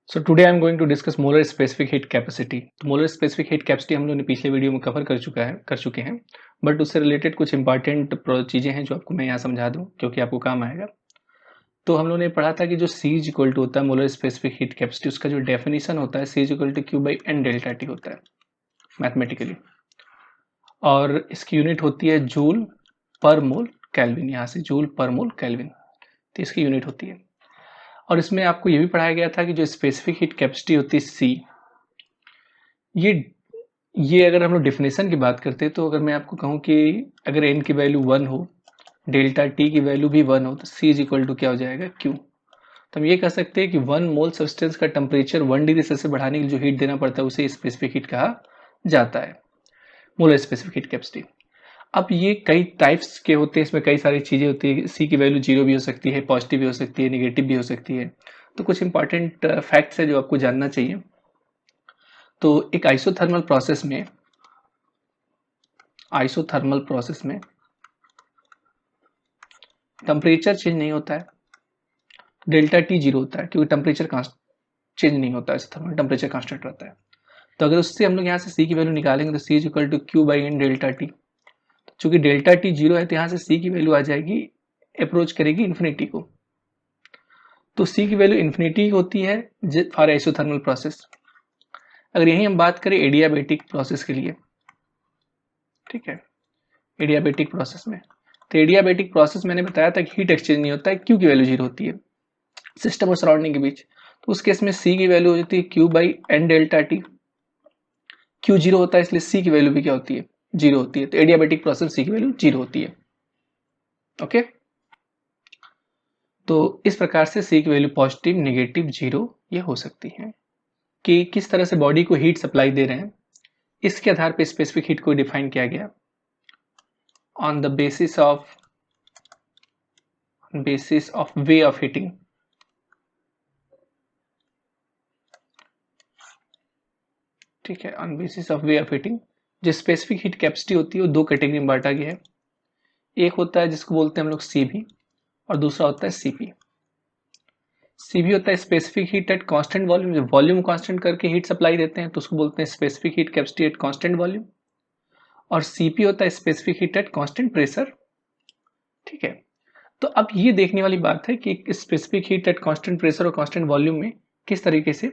So today I am going to discuss molar specific heat capacity. तो molar specific heat capacity हम लोगों ने पिछले वीडियो में कवर कर चुके हैं बट उससे रिलेटेड कुछ इंपॉर्टेंट चीज़ें हैं जो आपको मैं यहाँ समझा दूँ क्योंकि आपको काम आएगा। तो हम लोगों ने पढ़ा था कि जो सी इज इक्वल टू होता है मोलर स्पेसिफिक हीट कैपेसिटी, उसका जो डेफिनेशन होता है C is equal to Q by N delta T होता है मैथमेटिकली, और इसकी यूनिट होती है जूल पर मोल केल्विन। यहाँ से जूल पर मोल केल्विन, तो इसकी यूनिट होती है। और इसमें आपको ये भी पढ़ाया गया था कि जो स्पेसिफिक हीट कैपेसिटी होती है सी, ये अगर हम लोग डेफिनेशन की बात करते हैं तो अगर मैं आपको कहूँ कि अगर एन की वैल्यू 1 हो, डेल्टा टी की वैल्यू भी 1 हो, तो सी इज इक्वल टू क्या हो जाएगा क्यू। तो हम ये कह सकते हैं कि 1 मोल सब्सटेंस का टेम्परेचर 1 डिग्री सेल्सियस बढ़ाने के लिए जो हीट देना पड़ता है उसे स्पेसिफिक हीट कहा जाता है, मोलर स्पेसिफिक हीट कैपेसिटी। अब ये कई टाइप्स के होते हैं, इसमें कई सारी चीज़ें होती है। सी की वैल्यू 0 भी हो सकती है, पॉजिटिव भी हो सकती है, निगेटिव भी हो सकती है। तो कुछ इंपॉर्टेंट फैक्ट्स है जो आपको जानना चाहिए। तो एक आइसोथर्मल प्रोसेस में टेम्परेचर चेंज नहीं होता है, डेल्टा टी 0 होता है क्योंकि टेम्परेचर चेंज नहीं होता है, थर्मल टेम्परेचर कांस्टेंट रहता है। तो अगर उससे हम लोग यहाँ से सी की वैल्यू निकालेंगे तो C is equal to Q by N delta T. चूंकि डेल्टा टी 0 है तो यहाँ से सी की वैल्यू आ जाएगी, अप्रोच करेगी इन्फिनिटी को। तो सी की वैल्यू इन्फिनिटी होती है फॉर आइसोथर्मल प्रोसेस। अगर यही हम बात करें एडियाबेटिक प्रोसेस के लिए, ठीक है, एडियाबेटिक प्रोसेस में, तो एडियाबेटिक प्रोसेस मैंने बताया था कि हीट एक्सचेंज नहीं होता है, क्यू की वैल्यू 0 होती है सिस्टम और सराउंडिंग के बीच। तो उस केस में सी की वैल्यू हो जाती है Q by N delta T. Q 0 होता है इसलिए सी की वैल्यू भी क्या होती है 0 होती है। तो एडियाबेटिक प्रोसेस सी की वैल्यू 0 होती है। ओके, तो इस प्रकार से सी की वैल्यू पॉजिटिव, नेगेटिव, 0 ये हो सकती है। कि किस तरह से बॉडी को हीट सप्लाई दे रहे हैं, इसके आधार पर स्पेसिफिक हीट को डिफाइन किया गया on the basis of way of heating. ठीक है, on basis of way of heating. जो स्पेसिफिक हीट कैपेसिटी होती है वो दो कैटेगरी में बांटा गया है। एक होता है जिसको बोलते हैं हम लोग सीवी, और दूसरा होता है सीपी। सीवी होता है specific heat at constant volume, जो वॉल्यूम कांस्टेंट करके हीट सप्लाई देते हैं तो उसको बोलते हैं specific heat capacity eight constant volume. और सीपी होता है specific heat at constant pressure. ठीक है, तो अब ये देखने वाली बात है कि specific heat at constant pressure और कांस्टेंट वॉल्यूम में किस तरीके से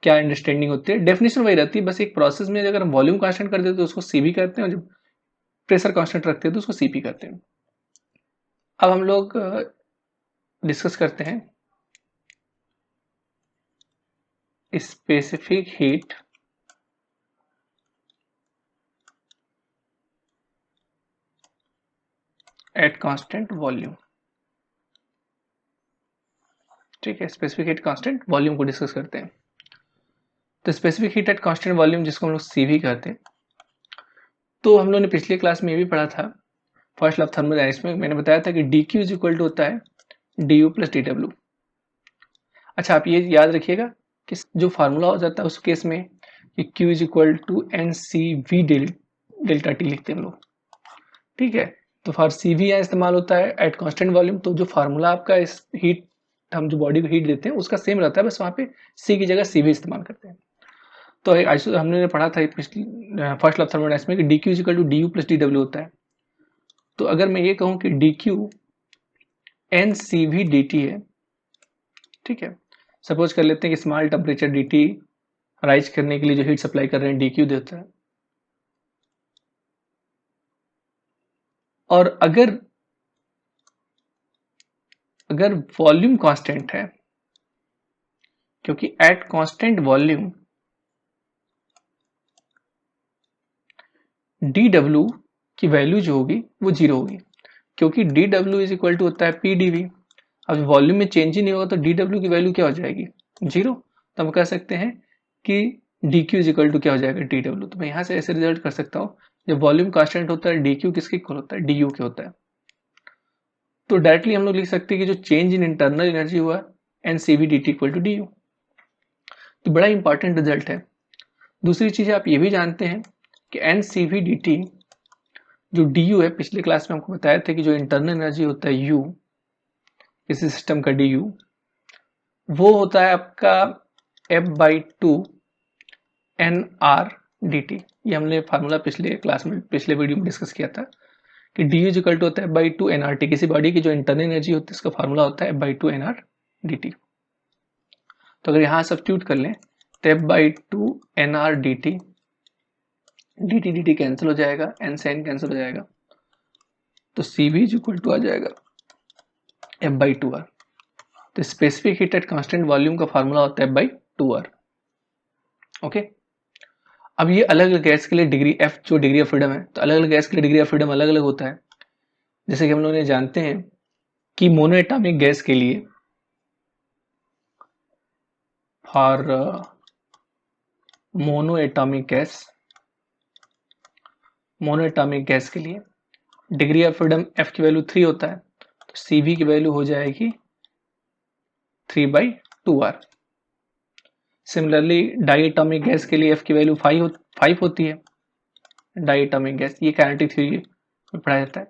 क्या अंडरस्टैंडिंग होती है। डेफिनेशन वही रहती है, बस एक प्रोसेस में अगर हम वॉल्यूम कांस्टेंट कर देते तो उसको सीवी करते हैं, और जब प्रेशर कांस्टेंट रखते हैं तो उसको सीपी करते हैं। अब हम लोग डिस्कस करते हैं specific heat at constant volume. ठीक है, स्पेसिफिक हीट कांस्टेंट वॉल्यूम को डिस्कस करते हैं। तो specific heat at constant volume जिसको हम लोग सीवी कहते हैं, तो हम लोग ने पिछले क्लास में ये भी पढ़ा था, फर्स्ट लॉ ऑफ थर्मोडायनेमिक्स में मैंने बताया था कि D Q is equal to होता है D U plus D W. अच्छा, आप ये याद रखिएगा कि जो फार्मूला हो जाता है उस केस में कि Q is equal to N C V delta T लिखते हैं हम लोग। ठीक है, तो फॉर सी वी यहाँ इस्तेमाल होता है एट कांस्टेंट वॉल्यूम। तो जो फार्मूला आपका इस हीट, हम जो बॉडी को हीट देते हैं उसका सेम रहता है, बस वहाँ पे सी की जगह सी वी इस्तेमाल करते हैं। तो हमने पढ़ा था फर्स्ट लॉ ऑफ थर्मोडायनेमिक्स में कि D Q is equal to D U plus D W होता है। तो अगर मैं ये कहूँ कि D Q N C V D T है, ठीक है, सपोज कर लेते हैं कि small temperature D T rise करने के लिए जो हीट सप्लाई कर रहे हैं डी क्यू देता है, और अगर वॉल्यूम कांस्टेंट है, क्योंकि at constant volume D W की वैल्यू जो होगी वो 0 होगी, क्योंकि D W is equal to होता है पी डी वी। अब वॉल्यूम में चेंज ही नहीं होगा तो डी डब्ल्यू की वैल्यू क्या हो जाएगी 0। तो हम कह सकते हैं कि D Q is equal to क्या हो जाएगा डी डब्ल्यू। तो मैं यहाँ से ऐसे रिजल्ट कर सकता हूँ, जब वॉल्यूम कांस्टेंट होता है डी क्यू किसके इक्वल होता है डी यू के होता है। तो डायरेक्टली हम लोग लिख सकते हैं कि जो चेंज इन इंटरनल एनर्जी हुआ N C V D T equal to D U. तो बड़ा इंपॉर्टेंट रिजल्ट है। दूसरी चीज आप ये भी जानते हैं कि N C V D T जो डी यू है, पिछले क्लास में हमको बताया था कि जो इंटरनल एनर्जी होता है यू, किसी सिस्टम का डी यू, वो होता है आपका F/2 nR/dt। ये हमने फार्मूला पिछले क्लास में, पिछले वीडियो में डिस्कस किया था कि du इक्वल टू होता है F/2 nRT। किसी बॉडी की जो इंटरनल एनर्जी होती है उसका फार्मूला होता है F/2 nR/dt। तो अगर यहाँ सब्स्टिट्यूट कर लें तो F/2 nR/dt, dt dt cancel हो जाएगा, n से n कैंसिल हो जाएगा, तो Cv इक्वल टू आ जाएगा F/2R। तो specific heat at constant volume का फार्मूला होता है F/2R। ओके, अब ये अलग अलग गैस के लिए डिग्री F जो डिग्री ऑफ फ्रीडम है, तो अलग अलग गैस के लिए डिग्री ऑफ फ्रीडम अलग अलग होता है। जैसे कि हम लोग जानते हैं कि मोनो एटॉमिक गैस के लिए फॉर मोनो एटॉमिक गैस के लिए डिग्री ऑफ फ्रीडम F की वैल्यू 3 होता है, तो Cv की वैल्यू हो जाएगी 3/2R। Similarly die atomic gas के लिए F की वैल्यू 5 होती है। डाई एटॉमिक गैस, ये काइनेटिक थ्योरी में पढ़ाया जाता है।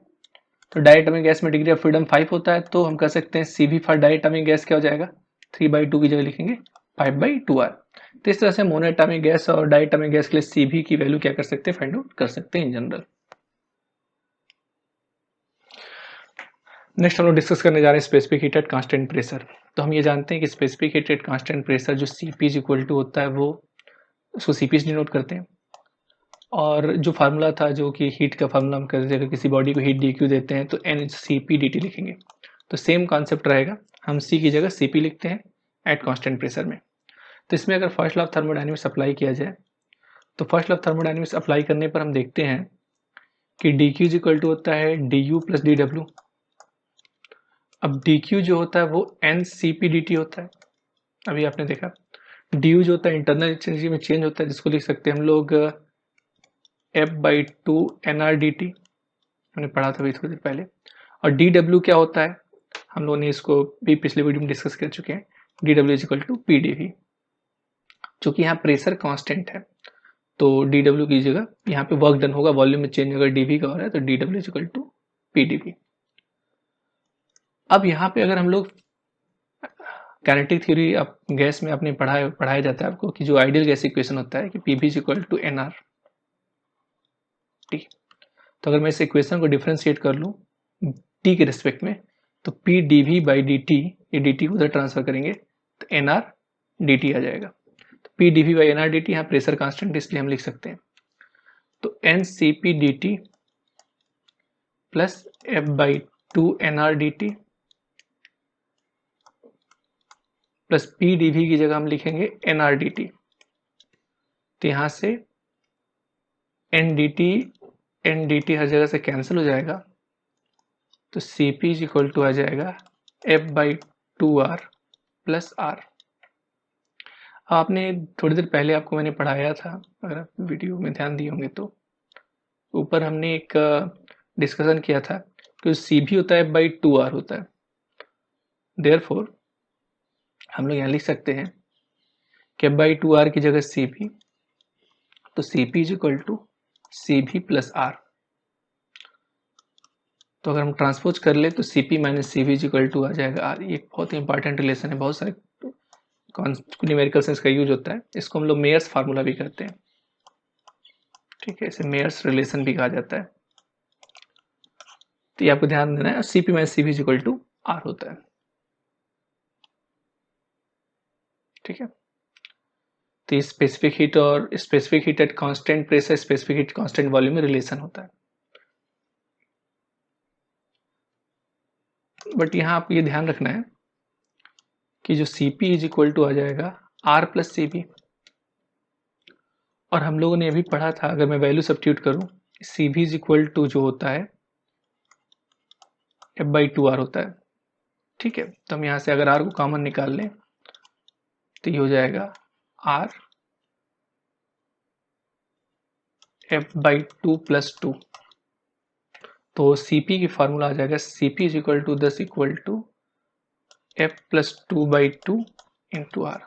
तो डाई एटॉमिक गैस में डिग्री ऑफ फ्रीडम 5 होता है, तो हम कह सकते हैं Cv for diatomic gas क्या हो जाएगा, 3/2 की जगह लिखेंगे 5/2R। तो इस तरह से मोनो एटॉमिक गैस और डाई एटॉमिक गैस के लिए Cv की वैल्यू क्या कर सकते हैं, फाइंड आउट कर सकते हैं इन जनरल। नेक्स्ट हम लोग डिस्कस करने जा रहे हैं specific heat at constant pressure. तो हम ये जानते हैं कि specific heat at constant pressure जो Cp इक्वल टू होता है, वो उसको Cp से डिनोट करते हैं। और जो फार्मूला था, जो कि हीट का फार्मूला हम करते हैं, अगर किसी बॉडी को हीट dq देते हैं तो n/Cp dt लिखेंगे। तो सेम कॉन्सेप्ट रहेगा, हम C की जगह Cp लिखते हैं एट कांस्टेंट प्रेशर में। तो इसमें अगर first law of thermodynamics apply किया जाए, तो first law of thermodynamics apply करने पर हम देखते हैं कि dq इक्वल टू होता है du प्लस dw। अब dq जो होता है वो n/Cp dt होता है। अभी आपने देखा du जो होता है इंटरनल एनर्जी में चेंज होता है, जिसको लिख सकते हैं हम लोग F/2 nR/dt, हमने पढ़ा था अभी थोड़ी देर पहले। और dw क्या होता है, हम लोगों ने इसको भी पिछले वीडियो में डिस्कस कर चुके हैं। dw is equal to pdv, जो कि यहाँ प्रेशर कांस्टेंट है, तो dw की जगह यहाँ पे वर्क डन होगा, वॉल्यूम में चेंज अगर dv का हो रहा है तो dw is equal to pdv। अब यहाँ पे अगर हम लोग काइनेटिक थ्योरी आप गैस में आपने पढ़ाया जाता है आपको कि जो आइडियल गैस इक्वेशन होता है कि Pv is equal to nR। ठीक, तो अगर मैं इस इक्वेशन को डिफरेंशिएट कर लूँ t के रिस्पेक्ट में, तो P dv बाई dt, ये dt को उधर ट्रांसफर करेंगे तो nR dt आ जाएगा। तो P dv by nR dt, यहाँ प्रेशर कांस्टेंट इसलिए हम लिख सकते हैं। तो n/Cp dt plus F/2 nR dt plus P dv की जगह हम लिखेंगे nR dt। तो यहाँ से n dt हर जगह से कैंसिल हो जाएगा, तो Cp इज इक्वल टू आ जाएगा F/2R प्लस R। आपने थोड़ी देर पहले आपको मैंने पढ़ाया था, अगर आप वीडियो में ध्यान दिए होंगे तो ऊपर हमने एक डिस्कशन किया था कि Cp होता है F/2R होता है। देयरफॉर हम लोग यहाँ लिख सकते हैं कि F/2R की जगह Cp, तो Cp is equal to Cv plus R। तो अगर हम ट्रांसपोज कर ले तो Cp minus Cv is equal to आ जाएगा R। ये बहुत ही इंपॉर्टेंट रिलेशन है, बहुत सारे न्यूमेरिकल्स इसका यूज होता है। इसको हम लोग मेयर्स फार्मूला भी करते हैं। ठीक है, इसे मेयर्स रिलेशन भी कहा जाता है। तो ये आपको ध्यान देना है, Cp minus Cv is equal to R होता है। ठीक है, तो स्पेसिफिक हीट और specific heat at constant pressure, specific heat constant volume में रिलेशन होता है। बट यहाँ आपको ये ध्यान रखना है कि जो Cp इज इक्वल टू आ जाएगा R प्लस Cv। और हम लोगों ने अभी पढ़ा था, अगर मैं वैल्यू सब्स्टिट्यूट करूं, Cv इज इक्वल टू जो होता है F/2R होता है। ठीक है, तो हम यहाँ से अगर R को कॉमन निकाल लें तो ये हो जाएगा R F/2 प्लस 2। तो Cp की फार्मूला आ जाएगा Cp इज इक्वल टू दस equal to F plus 2/2 into R।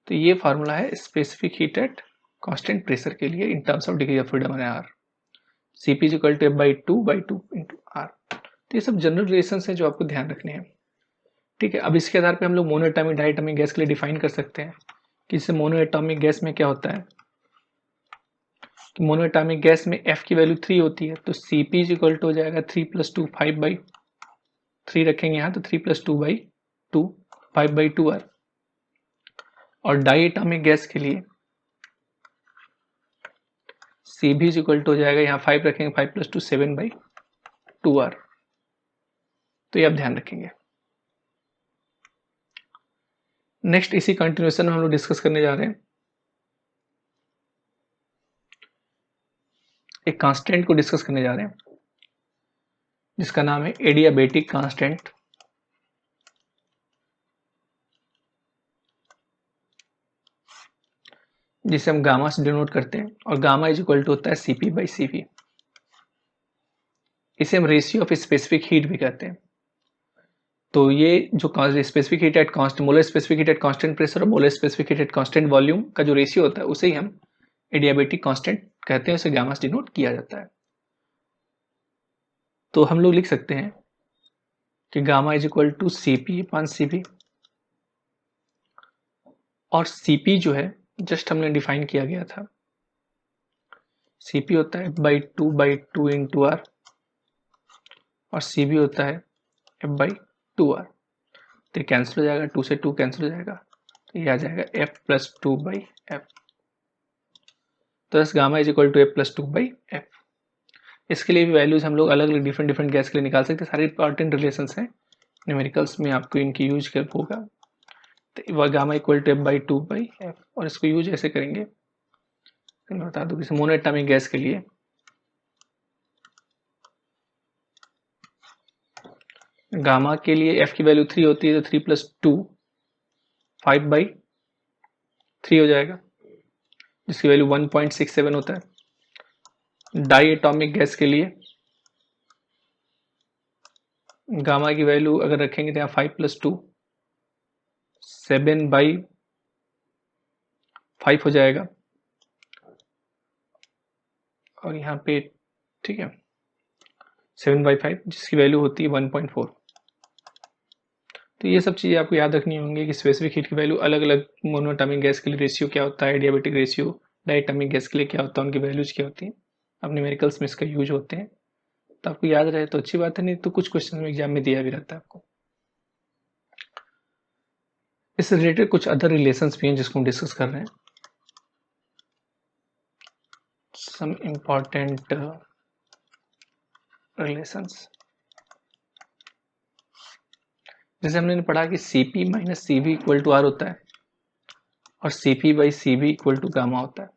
तो ये फार्मूला है specific heat at constant pressure के लिए in terms of degree of freedom है R। Cp is equal to F/2 into R। तो ये सब जनरल रिलेशंस हैं जो आपको ध्यान रखने हैं। ठीक है, अब इसके आधार पे हम लोग monoatomic diatomic gas के लिए डिफाइन कर सकते हैं कि इससे मोनोएटॉमिक गैस में क्या होता है कि मोनोएटॉमिक गैस में F की वैल्यू 3 होती है, तो Cp इज इक्वल टू हो जाएगा 3 + 2 5/3 रखेंगे यहाँ, तो 3 + 2/2 5/2R। और डाईएटॉमिक गैस के लिए Cb इज इक्वल टू हो जाएगा, यहाँ 5 रखेंगे, 5 + 2 7/2R। तो ये आप ध्यान रखेंगे। नेक्स्ट इसी कंटिन्यूएशन में हम लोग डिस्कस करने जा रहे हैं एक कांस्टेंट को डिस्कस करने जा रहे हैं जिसका नाम है एडियाबेटिक कांस्टेंट। जिसे हम गामा से डिनोट करते हैं, और गामा इज इक्वल टू होता है Cp/Cv। इसे हम रेशियो ऑफ स्पेसिफिक हीट भी कहते हैं। तो ये जो specific heat at constant, molar specific heat at constant pressure और molar specific heat at constant volume का जो रेशियो होता है उसे ही हम एडियाबेटिक कांस्टेंट कहते हैं, उसे गामा से डिनोट किया जाता है। तो हम लोग लिख सकते हैं कि gamma is equal to Cp/Cv, और Cp जो है जस्ट हमने डिफाइन किया गया था, Cp होता है F/2/2 इंटू R, और Cv होता है F/2R। तो ये कैंसिल हो जाएगा, 2 से 2 कैंसिल हो जाएगा, तो ये आ जाएगा F + 2/F। तो बस gamma is equal to F + 2/F। इसके लिए भी वैल्यूज हम लोग अलग अलग डिफरेंट गैस के लिए निकाल सकते हैं। सारे इंपॉर्टेंट रिलेशंस हैं, न्यूमेरिकल्स में आपको इनकी यूज कर होगा। तो वह गामा इक्वल टू F/2/F, और इसको यूज ऐसे करेंगे, मैं बता दूं कि मोनोएटॉमिक गैस के लिए गामा के लिए F की वैल्यू 3 होती है, तो 3 + 2 5/3 हो जाएगा, जिसकी वैल्यू 1.67 होता है। डाई एटॉमिक गैस के लिए गामा की वैल्यू अगर रखेंगे तो यहाँ 5 + 2 7/5 हो जाएगा, और यहाँ पे ठीक है 7/5, जिसकी वैल्यू होती है 1.4। तो ये सब चीज़ें आपको याद रखनी होंगी कि स्पेसिफिक हीट की वैल्यू अलग अलग मोनोएटॉमिक गैस के लिए रेशियो क्या होता है, एडियाबेटिक रेशियो डायटॉमिक गैस के लिए क्या होता है, उनकी वैल्यूज क्या होती हैं। अब न्यूमेरिकल्स में इसका यूज होते हैं, तो आपको याद रहे तो अच्छी बात है, नहीं तो कुछ क्वेश्चन में एग्जाम में दिया भी रहता है आपको। इससे रिलेटेड कुछ अदर रिलेशंस भी हैं जिसको हम डिस्कस कर रहे हैं। सम इम्पॉर्टेंट रिलेशंस, जैसे हमने पढ़ा कि Cp - Cv equal to R होता है, और Cp/Cv इक्वल टू गामा होता है।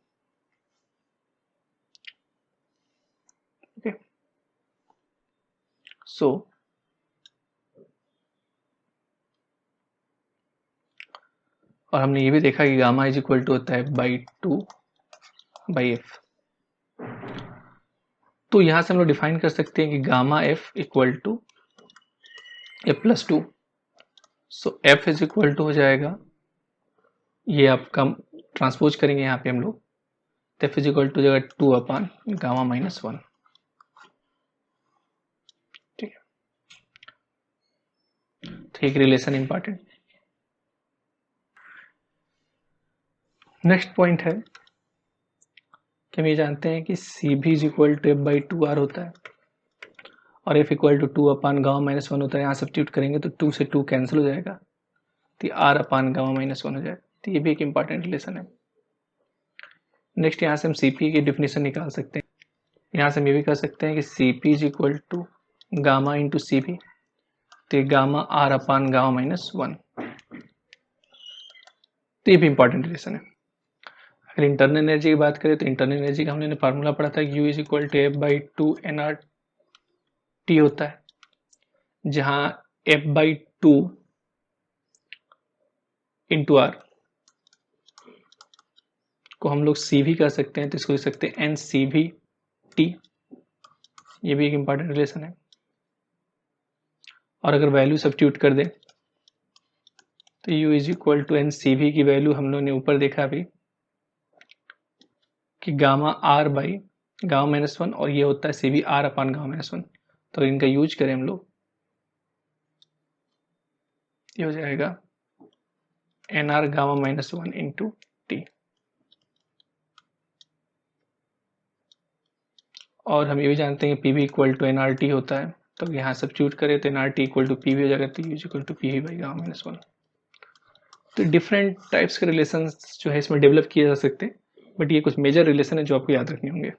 ओके, सो और हमने ये भी देखा कि गामा इज इक्वल टू होता है F/2/F। तो यहां से हम लोग डिफाइन कर सकते हैं कि gamma F equal to F + 2। So F is equal to हो जाएगा, ये आपका ट्रांसपोज करेंगे यहाँ पे हम लोग, तो F इज इक्वल टू हो जाएगा 2/गामा-1। ठीक है, तो एक रिलेशन इंपॉर्टेंट। नेक्स्ट पॉइंट है कि हम ये जानते हैं कि Cb is equal to F/2R होता है, और F इक्वल टू 2/गामा-1 होता है। यहाँ सब्स्टिट्यूट करेंगे तो 2 से 2 कैंसिल हो जाएगा, तो R/गामा-1 हो जाएगा। तो ये भी एक इंपॉर्टेंट रिलेशन है। नेक्स्ट यहाँ से हम Cp की डिफिनेशन निकाल सकते हैं। यहाँ से हम ये भी कर सकते हैं कि Cp is equal to gamma into Cv, तो गामा R/गामा-1। तो ये भी इंपॉर्टेंट रिलेशन है। अगर इंटरनल एनर्जी की बात करें तो इंटरनल एनर्जी का हमने फार्मूला पढ़ा था कि U is equal to F/2 होता है, जहां F/2 इंटू R को हम लोग CV कर सकते हैं, तो इसको लिख सकते हैं NCV/T। ये भी एक इंपॉर्टेंट रिलेशन है। और अगर वैल्यू सब्स्टिट्यूट कर दे तो U is equal to NCV की वैल्यू हम लोगों ने ऊपर देखा अभी कि गामा R/गामा-1, और ये होता है CV R/गामा-1। तो इनका यूज करें हम लोग, ये हो जाएगा N R gamma minus one into T. और हम ये भी जानते हैं कि P V equal to N R T होता है, तो यहाँ सब्स्टिट्यूट करें तो N R T equal to P V हो जाएगा, तो U equal to P V by gamma minus one. तो डिफरेंट टाइप्स के रिलेशन जो है इसमें डेवलप किए जा सकते हैं, बट ये कुछ मेजर रिलेशन है जो आपको याद रखने होंगे।